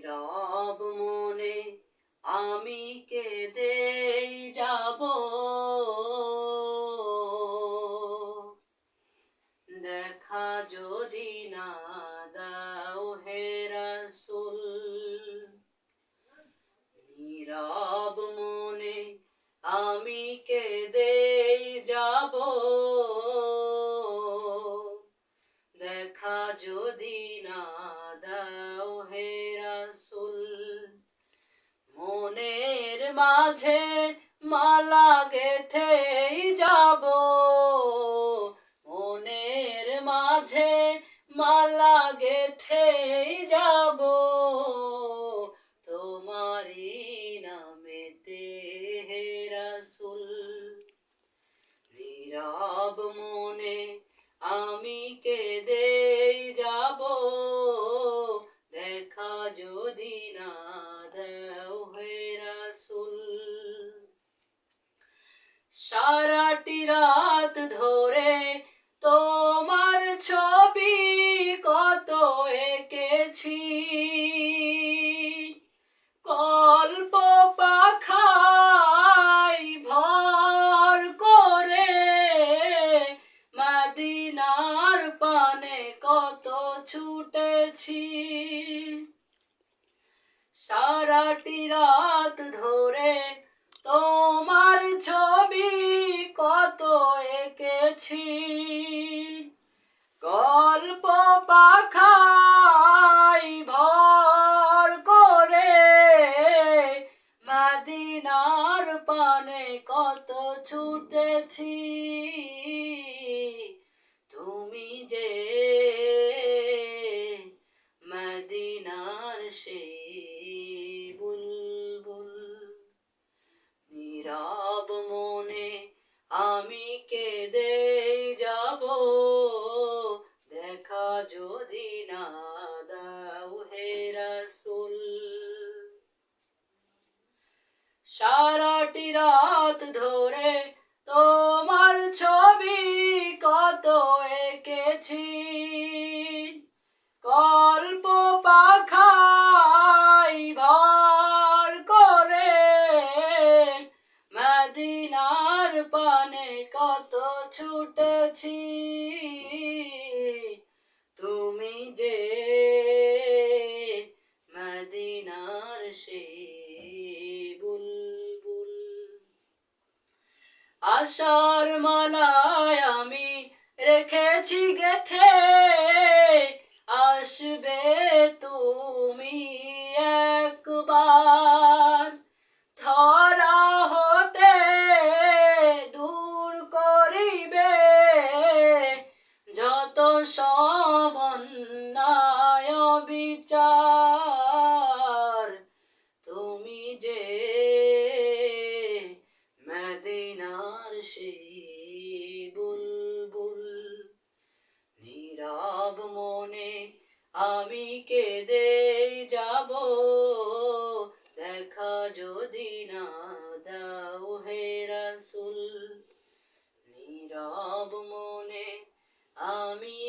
নীরব মনে আমি কেঁদেই যাব, দেখা যদি না দাও হে রাসূল। নীরব মনে আমি কেঁদেই যাব, দেখা যদি না দাও হে রাসূল। মনের মাঝে মালা গেঁথেই যাব, মনের মাঝে মালা গেঁথেই যাব, তোমারই নামেতে হে রাসূল। নীরব মনে আমি কেঁদেই যাব, দেখা যদি না দাও হে রাসূল। সারাটি রাত ধরে তোমার ছবি কত এঁকেছি, কল্প পাখায় ভর করে মদিনার পানে কত ছুটেছি। সারাটি রাত ধরে তোমার ছবি কত এঁকেছি, গল্প পাখায় ভর করে মদিনার পানে কত ছুটেছি। তুমি যে মদিনার সেই বুলবুল। নীরব মনে আমি কেঁদেই যাব, দেখা যদি না দাও হে রাসূল। সারাটি রাত ধরে তোমার ছবি কত এঁকেছি, কল্প পাখায় ভর করে মদিনার পানে কত ছুটেছি। তুমি যে মদিনার সেই বুলবুল। আশার মালায় আমি রেখেছি গেথে, আসবে তুমি একবার, ধরা হতে দূর করিবে যত সব অন্যায় বিচার। তুমি যে মদিনার সেই বুলবুল। নীরব মনে আমি কেঁদেই যাব, দেখা যদি না দাও হে রাসূল। নীরব মনে আমি